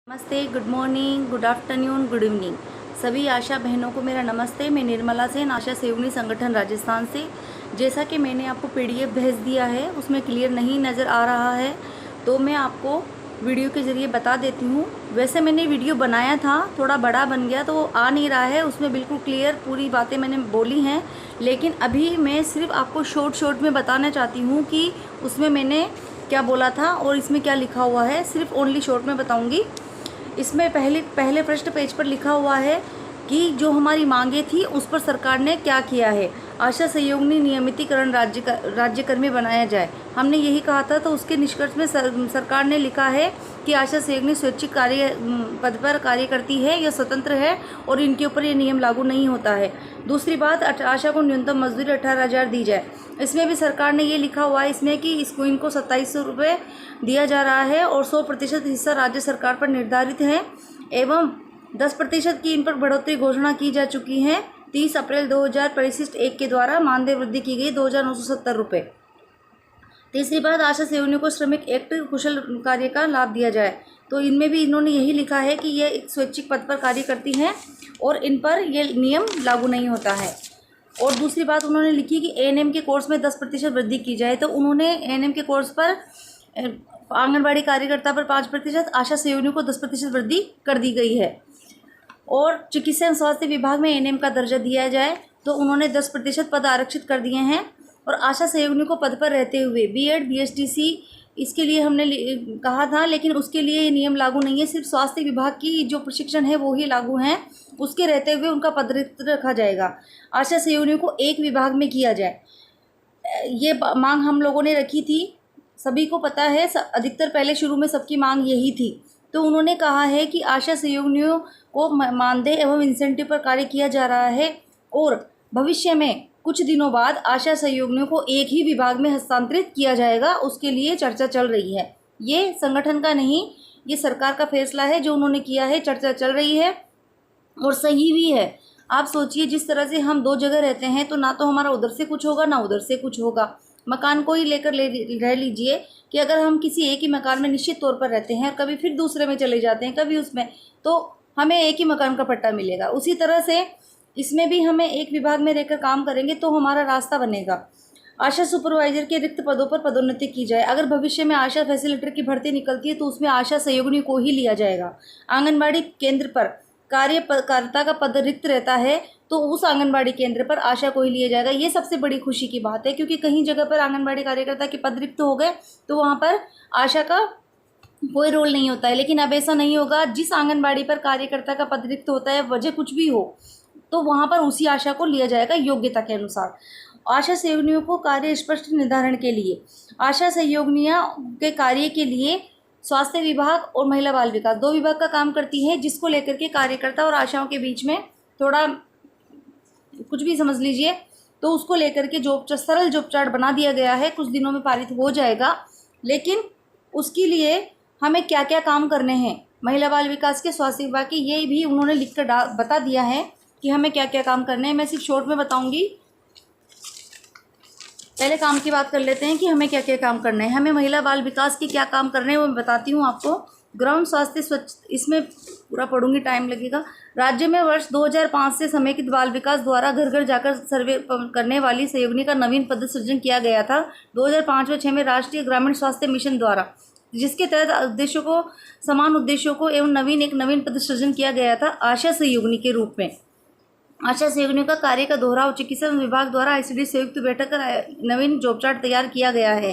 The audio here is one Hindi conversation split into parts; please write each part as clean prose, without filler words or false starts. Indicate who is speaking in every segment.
Speaker 1: नमस्ते, good morning, good afternoon, good evening. सभी आशा बहनों को मेरा नमस्ते। मैं निर्मला सेन, आशा सेवनी संगठन राजस्थान से। जैसा कि मैंने आपको पीडीएफ भेज दिया है, उसमें क्लियर नहीं नज़र आ रहा है तो मैं आपको वीडियो के ज़रिए बता देती हूँ। वैसे मैंने वीडियो बनाया था, थोड़ा बड़ा बन गया तो आ नहीं रहा है, उसमें बिल्कुल क्लियर पूरी बातें मैंने बोली हैं। लेकिन अभी मैं सिर्फ आपको शॉर्ट में बताना चाहती हूँ कि उसमें मैंने क्या बोला था और इसमें क्या लिखा हुआ है। सिर्फ ओनली शॉर्ट में बताऊँगी। इसमें पहले पृष्ठ पेज पर लिखा हुआ है कि जो हमारी मांगे थी उस पर सरकार ने क्या किया है। आशा सहयोगिनी नियमितीकरण राज्यकर्मी बनाया जाए, हमने यही कहा था। तो उसके निष्कर्ष में सरकार ने लिखा है कि आशा सहयोगिनी स्वैच्छिक कार्य पद पर कार्य करती है या स्वतंत्र है और इनके ऊपर ये नियम लागू नहीं होता है। दूसरी बात, आशा को न्यूनतम मजदूरी 18,000 दी जाए। इसमें भी सरकार ने ये लिखा हुआ है इसमें कि इसको इनको 2700 रुपये दिया जा रहा है और 100% हिस्सा राज्य सरकार पर निर्धारित है एवं 10% की इन पर बढ़ोतरी घोषणा की जा चुकी है। 30 अप्रैल 2000 परिशिष्ट 1 के द्वारा मानदेय वृद्धि की गई 2,970 रुपये। तीसरी बात, आशा सेवनियों को श्रमिक एक्ट कुशल कार्य का लाभ दिया जाए। तो इनमें भी इन्होंने यही लिखा है कि ये एक स्वैच्छिक पद पर कार्य करती हैं और इन पर ये नियम लागू नहीं होता है। और दूसरी बात उन्होंने लिखी कि एएनएम के कोर्स में 10% वृद्धि की जाए। तो उन्होंने एएनएम के कोर्स पर आंगनबाड़ी कार्यकर्ता पर 5%, आशा सहयोगिनियों को 10% वृद्धि कर दी गई है। और चिकित्सा एवं स्वास्थ्य विभाग में एएनएम का दर्जा दिया जाए, तो उन्होंने 10% पद आरक्षित कर दिए हैं। और आशा सहयोगिनियों को पद पर रहते हुए बीएड बीएसटीसी इसके लिए हमने कहा था, लेकिन उसके लिए ये नियम लागू नहीं है। सिर्फ स्वास्थ्य विभाग की जो प्रशिक्षण है वो ही लागू हैं। उसके रहते हुए उनका पद रिक्त रखा जाएगा। आशा सहयोगिनियों को एक विभाग में किया जाए, ये मांग हम लोगों ने रखी थी। सभी को पता है, अधिकतर पहले शुरू में सबकी मांग यही थी। तो उन्होंने कहा है कि आशा सहयोगिनियों को मानदेय एवं इंसेंटिव पर कार्य किया जा रहा है और भविष्य में कुछ दिनों बाद आशा सहयोगिनियों को एक ही विभाग में हस्तांतरित किया जाएगा। उसके लिए चर्चा चल रही है। ये संगठन का नहीं, ये सरकार का फैसला है जो उन्होंने किया है। चर्चा चल रही है और सही भी है। आप सोचिए, जिस तरह से हम 2 जगह रहते हैं तो ना तो हमारा उधर से कुछ होगा ना उधर से कुछ होगा। मकान को ही लेकर रह लीजिए कि अगर हम किसी एक ही मकान में निश्चित तौर पर रहते हैं, कभी फिर दूसरे में चले जाते हैं, कभी उसमें, तो हमें एक ही मकान का पट्टा मिलेगा। उसी तरह से इसमें भी हमें एक विभाग में रहकर काम करेंगे तो हमारा रास्ता बनेगा। आशा सुपरवाइजर के रिक्त पदों पर पदोन्नति की जाए। अगर भविष्य में आशा फैसिलिटेटर की भर्ती निकलती है तो उसमें आशा सहयोगिनी को ही लिया जाएगा। आंगनबाड़ी केंद्र पर कार्यकर्ता का पद रिक्त रहता है तो उस आंगनबाड़ी केंद्र पर आशा को ही लिया जाएगा। ये सबसे बड़ी खुशी की बात है, क्योंकि कहीं जगह पर आंगनबाड़ी कार्यकर्ता के पद रिक्त हो गए तो वहाँ पर आशा का कोई रोल नहीं होता है। लेकिन अब ऐसा नहीं होगा। जिस आंगनबाड़ी पर कार्यकर्ता का पद रिक्त होता है, वजह कुछ भी हो, तो वहाँ पर उसी आशा को लिया जाएगा योग्यता के अनुसार। आशा सहयोगिनियों को कार्य स्पष्ट निर्धारण के लिए, आशा सहयोगिनियाँ के कार्य के लिए स्वास्थ्य विभाग और महिला बाल विकास 2 विभाग का काम करती है, जिसको लेकर के कार्यकर्ता और आशाओं के बीच में थोड़ा कुछ भी समझ लीजिए, तो उसको लेकर के सरल जॉब चार्ट बना दिया गया है। कुछ दिनों में पारित हो जाएगा। लेकिन उसके लिए हमें क्या क्या काम करने हैं, महिला बाल विकास के, स्वास्थ्य विभाग के, ये भी उन्होंने लिख कर बता दिया है कि हमें क्या क्या काम करने हैं। मैं सिर्फ शॉर्ट में बताऊंगी। पहले काम की बात कर लेते हैं कि हमें क्या क्या काम करना है। हमें महिला बाल विकास के क्या काम करने हैं वो मैं बताती हूँ आपको। ग्राम स्वास्थ्य स्वच्छ, इसमें पूरा पढ़ूंगी, टाइम लगेगा। राज्य में वर्ष 2005 से समेकित बाल विकास द्वारा घर घर जाकर सर्वे करने वाली सहयोगिनी का नवीन पद सृजन किया गया था 2005 व 6 में राष्ट्रीय ग्रामीण स्वास्थ्य मिशन द्वारा, जिसके तहत उद्देश्यों को, समान उद्देश्यों को एवं एक नवीन पद सृजन किया गया था आशा सहयोगिनी के रूप में। आशा सहयोगिनियों का कार्य का दोहराव चिकित्सा विभाग द्वारा आईसीडी संयुक्त बैठक कर नवीन जॉब चार्ट तैयार किया गया है।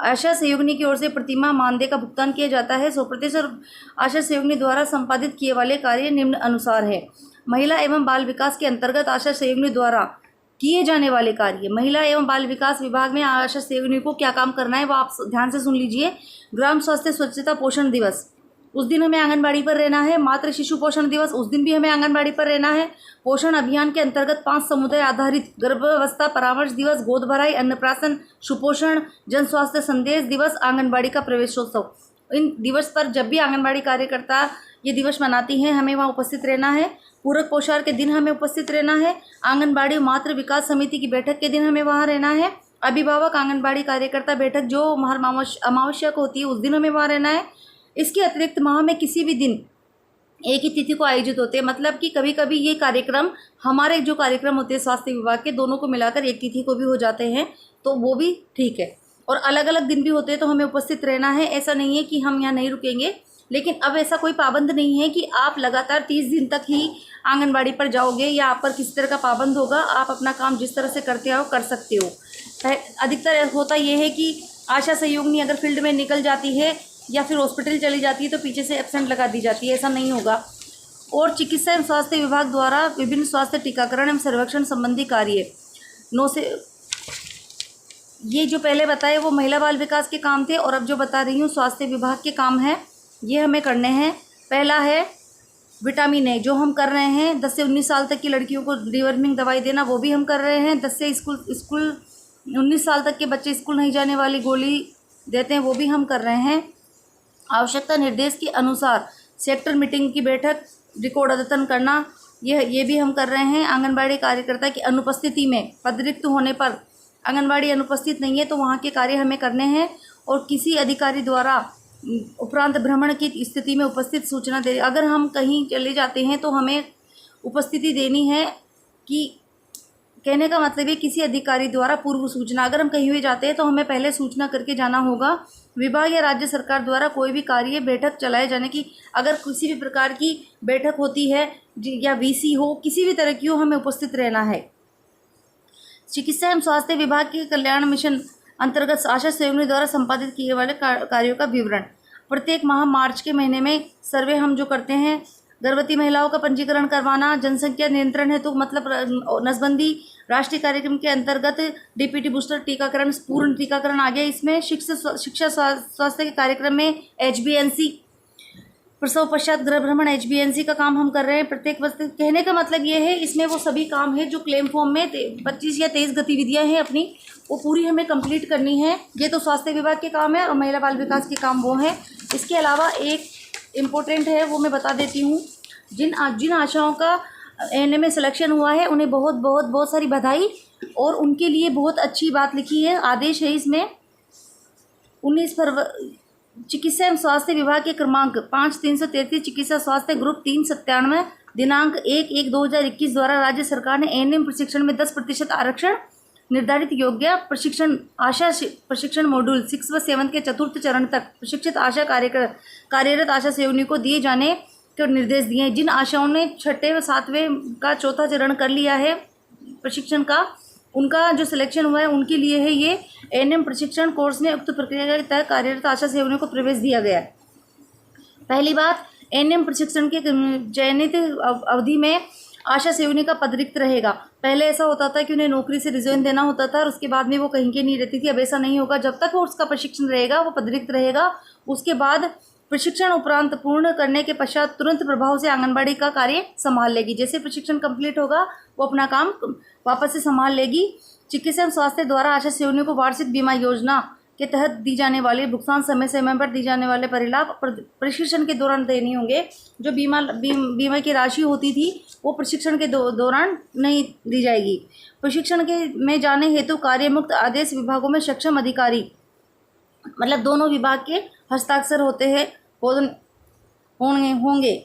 Speaker 1: आशा सहयोगिनी की ओर से प्रतिमाह मानदेय का भुगतान किया जाता है। 100% आशा सहयोगिनी द्वारा संपादित किए वाले कार्य निम्न अनुसार है। महिला एवं बाल विकास के अंतर्गत आशा सहयोगिनी द्वारा किए जाने वाले कार्य, महिला एवं बाल विकास विभाग में आशा सहयोगिनी को क्या काम करना है वो आप ध्यान से सुन लीजिए। ग्राम स्वास्थ्य स्वच्छता पोषण दिवस, उस दिन हमें आंगनबाड़ी पर रहना है। मातृ शिशु पोषण दिवस, उस दिन भी हमें आंगनबाड़ी पर रहना है। पोषण अभियान के अंतर्गत 5 समुदाय आधारित गर्भावस्था परामर्श दिवस, गोद भराई, अन्नप्राशन, सुपोषण, जन स्वास्थ्य संदेश दिवस, आंगनबाड़ी का प्रवेशोत्सव। इन दिवस पर जब भी आंगनबाड़ी कार्यकर्ता ये दिवस मनाती हैं, हमें वहाँ उपस्थित रहना है। पूरक पोषण के दिन हमें उपस्थित रहना है। आंगनबाड़ी मातृ विकास समिति की बैठक के दिन हमें वहाँ रहना है। अभिभावक आंगनबाड़ी कार्यकर्ता बैठक जो हर अमावस्या को होती है, उस दिन हमें वहाँ रहना है। इसके अतिरिक्त माह में किसी भी दिन एक ही तिथि को आयोजित होते हैं। मतलब कि कभी कभी ये कार्यक्रम, हमारे जो कार्यक्रम होते हैं स्वास्थ्य विभाग के, दोनों को मिलाकर एक तिथि को भी हो जाते हैं, तो वो भी ठीक है। और अलग अलग दिन भी होते हैं तो हमें उपस्थित रहना है। ऐसा नहीं है कि हम यहाँ नहीं रुकेंगे, लेकिन अब ऐसा कोई पाबंद नहीं है कि आप लगातार 30 दिन तक ही आंगनबाड़ी पर जाओगे या आप पर किसी तरह का पाबंद होगा। आप अपना काम जिस तरह से करते आओ कर सकते हो। अधिकतर होता यह है कि आशा सहयोगिनी अगर फील्ड में निकल जाती है या फिर हॉस्पिटल चली जाती है तो पीछे से एब्सेंट लगा दी जाती है। ऐसा नहीं होगा। और चिकित्सा एवं स्वास्थ्य विभाग द्वारा विभिन्न स्वास्थ्य टीकाकरण एवं सर्वेक्षण संबंधी कार्य 9 से, ये जो पहले बताए वो महिला बाल विकास के काम थे, और अब जो बता रही हूँ स्वास्थ्य विभाग के काम है, ये हमें करने हैं। पहला है विटामिन ए, जो हम कर रहे हैं। 10 से 19 साल तक की लड़कियों को डिवर्मिंग दवाई देना, वो भी हम कर रहे हैं। 10 से 19 साल तक के बच्चे स्कूल नहीं जाने वाली गोली देते हैं, वो भी हम कर रहे हैं। आवश्यकता निर्देश के अनुसार सेक्टर मीटिंग की बैठक रिकॉर्ड अद्यतन करना, ये भी हम कर रहे हैं। आंगनबाड़ी कार्यकर्ता की अनुपस्थिति में पद रिक्त होने पर, आंगनबाड़ी अनुपस्थित नहीं है तो वहाँ के कार्य हमें करने हैं। और किसी अधिकारी द्वारा उपरांत भ्रमण की स्थिति में उपस्थित सूचना दे, अगर हम कहीं चले जाते हैं तो हमें उपस्थिति देनी है। कि कहने का मतलब है किसी अधिकारी द्वारा पूर्व सूचना, अगर हम कहीं भी जाते हैं तो हमें पहले सूचना करके जाना होगा। विभाग या राज्य सरकार द्वारा कोई भी कार्य बैठक चलाए जाने की, अगर किसी भी प्रकार की बैठक होती है या वीसी हो, किसी भी तरह की हो, हमें उपस्थित रहना है। चिकित्सा एवं स्वास्थ्य विभाग के कल्याण मिशन अंतर्गत आशा सहयोगिनी द्वारा संपादित किए वाले कार्यों का विवरण। प्रत्येक माह मार्च के महीने में सर्वे हम जो करते हैं, गर्भवती महिलाओं का पंजीकरण करवाना, जनसंख्या नियंत्रण हेतु मतलब नसबंदी राष्ट्रीय कार्यक्रम के अंतर्गत डीपीटी बूस्टर टीकाकरण, पूर्ण टीकाकरण आ गया इसमें। शिक्षा स्वास्थ्य के कार्यक्रम में HBNC, प्रसव पश्चात गृह भ्रमण HBNC का काम हम कर रहे हैं। प्रत्येक वस्तु, कहने का मतलब ये है इसमें वो सभी काम है जो क्लेम फॉर्म में 25 या 23 गतिविधियां हैं अपनी, वो पूरी हमें कंप्लीट करनी है। ये तो स्वास्थ्य विभाग के काम है और महिला बाल विकास के काम वो है। इसके अलावा एक इम्पोर्टेंट है, वो मैं बता देती हूँ। जिन आशाओं का ANM में सिलेक्शन हुआ है उन्हें बहुत बहुत बहुत सारी बधाई, और उनके लिए बहुत अच्छी बात लिखी है, आदेश है इसमें। 19 फरवरी चिकित्सा एवं स्वास्थ्य विभाग के क्रमांक 5333 चिकित्सा स्वास्थ्य ग्रुप 397 दिनांक 1/1/2021 द्वारा राज्य सरकार ने ANM प्रशिक्षण में 10% आरक्षण निर्धारित योग्य प्रशिक्षण आशा प्रशिक्षण मॉड्यूल 6 व 7 के चतुर्थ चरण तक प्रशिक्षित आशा कार्यरत आशा सहयोगिनी को दिए जाने के निर्देश दिए हैं। जिन आशाओं ने 6वें व 7वें का चौथा चरण कर लिया है प्रशिक्षण का, उनका जो सिलेक्शन हुआ है उनके लिए है ये ANM प्रशिक्षण कोर्स में उक्त प्रक्रिया के तहत कार्यरत आशा सहयोगिनी को प्रवेश दिया गया है। पहली बात, ANM प्रशिक्षण के चयनित अवधि में आशा सहयोगिनी का पद रिक्त रहेगा। पहले ऐसा होता था कि उन्हें नौकरी से रिजाइन देना होता था और उसके बाद में वो कहीं के नहीं रहती थी। अब ऐसा नहीं होगा, जब तक वो उसका प्रशिक्षण रहेगा वो पद रिक्त रहेगा। उसके बाद प्रशिक्षण उपरांत पूर्ण करने के पश्चात तुरंत प्रभाव से आंगनबाड़ी का कार्य संभाल लेगी। जैसे प्रशिक्षण कंप्लीट होगा वो अपना काम वापस से संभाल लेगी। चिकित्सा एवं स्वास्थ्य द्वारा आशा सहयोगिनी को वार्षिक बीमा योजना के तहत दी जाने वाली भुगतान समय पर दी जाने वाले परिलाभ प्रशिक्षण के दौरान देने होंगे। जो बीमा की राशि होती थी वो प्रशिक्षण के दौरान नहीं दी जाएगी। प्रशिक्षण के में जाने हेतु कार्य मुक्त आदेश विभागों में सक्षम अधिकारी, मतलब दोनों विभाग के हस्ताक्षर होंगे।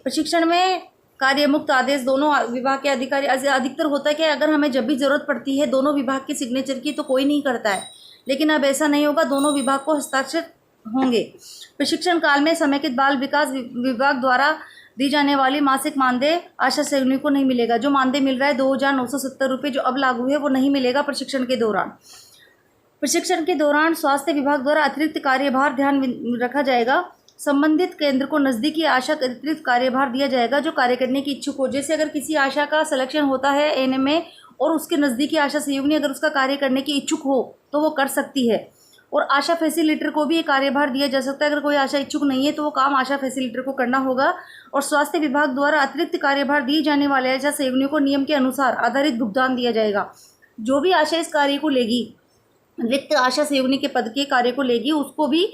Speaker 1: प्रशिक्षण में कार्य मुक्त आदेश दोनों विभाग के अधिकारी, अधिकतर होता है कि अगर हमें जब भी ज़रूरत पड़ती है दोनों विभाग के सिग्नेचर की तो कोई नहीं करता है, लेकिन अब ऐसा नहीं होगा, दोनों विभाग को हस्ताक्षर होंगे। प्रशिक्षण काल में समेकित बाल विकास विभाग द्वारा दी जाने वाली मासिक मानदेय आशा सहयोगिनी को नहीं मिलेगा। जो मानदेय मिल रहा है 2970 रुपये जो अब लागू है वो नहीं मिलेगा प्रशिक्षण के दौरान। प्रशिक्षण के दौरान स्वास्थ्य विभाग द्वारा अतिरिक्त कार्यभार ध्यान रखा जाएगा। संबंधित केंद्र को नज़दीकी आशा का अतिरिक्त कार्यभार दिया जाएगा जो कार्य करने की इच्छुक हो। जैसे अगर किसी आशा का सिलेक्शन होता है ANM में और उसके नज़दीकी आशा सहयोगिनी अगर उसका कार्य करने की इच्छुक हो तो वो कर सकती है। और आशा फैसिलिटेटर को भी एक कार्यभार दिया जा सकता है। अगर कोई आशा इच्छुक नहीं है तो वो काम आशा फैसिलिटेटर को करना होगा। और स्वास्थ्य विभाग द्वारा अतिरिक्त कार्यभार दिए जाने वाले आशा सहयोगिनी को नियम के अनुसार आधारित भुगतान दिया जाएगा। जो भी आशा इस कार्य को लेगी, रिक्त आशा सहयोगिनी के पद के कार्य को लेगी, उसको भी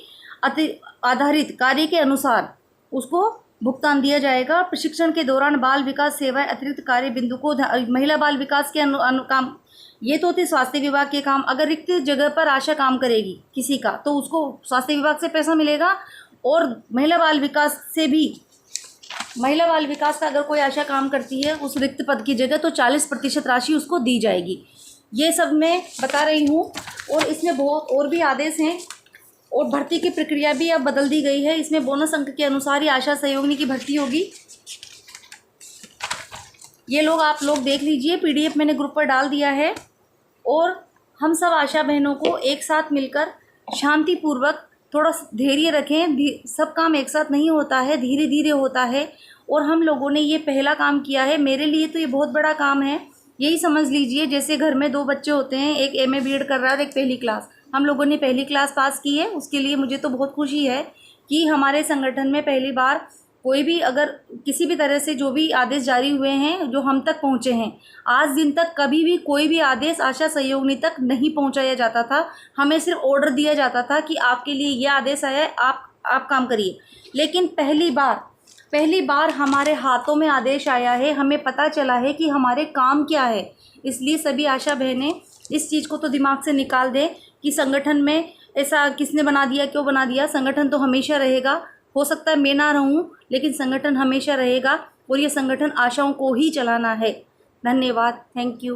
Speaker 1: आधारित कार्य के अनुसार उसको भुगतान दिया जाएगा। प्रशिक्षण के दौरान बाल विकास सेवाएं अतिरिक्त कार्य बिंदु को महिला बाल विकास के काम, ये तो होते स्वास्थ्य विभाग के काम। अगर रिक्त जगह पर आशा काम करेगी किसी का तो उसको स्वास्थ्य विभाग से पैसा मिलेगा और महिला बाल विकास से भी महिला बाल विकास का अगर कोई आशा काम करती है उस रिक्त पद की जगह तो 40% राशि उसको दी जाएगी। ये सब मैं बता रही हूँ। और इसमें बहुत और भी आदेश हैं और भर्ती की प्रक्रिया भी अब बदल दी गई है। इसमें बोनस अंक के अनुसार ही आशा सहयोगिनी की भर्ती होगी। ये लोग आप लोग देख लीजिए, PDF मैंने ग्रुप पर डाल दिया है। और हम सब आशा बहनों को एक साथ मिलकर शांतिपूर्वक थोड़ा धैर्य रखें। सब काम एक साथ नहीं होता है, धीरे धीरे होता है। और हम लोगों ने ये पहला काम किया है, मेरे लिए तो ये बहुत बड़ा काम है। यही समझ लीजिए जैसे घर में 2 बच्चे होते हैं, एक MA BEd कर रहा है और एक पहली क्लास। हम लोगों ने पहली क्लास पास की है, उसके लिए मुझे तो बहुत खुशी है कि हमारे संगठन में पहली बार कोई भी अगर किसी भी तरह से जो भी आदेश जारी हुए हैं जो हम तक पहुंचे हैं, आज दिन तक कभी भी कोई भी आदेश आशा सहयोगिनी तक नहीं पहुंचाया जाता था। हमें सिर्फ ऑर्डर दिया जाता था कि आपके लिए ये आदेश आया है, आप काम करिए। लेकिन पहली बार हमारे हाथों में आदेश आया है, हमें पता चला है कि हमारे काम क्या है। इसलिए सभी आशा बहनें इस चीज़ को तो दिमाग से निकाल दें कि संगठन में ऐसा किसने बना दिया, क्यों बना दिया। संगठन तो हमेशा रहेगा। हो सकता है मैं ना रहूं, लेकिन संगठन हमेशा रहेगा और ये संगठन आशाओं को ही चलाना है। धन्यवाद। Thank you.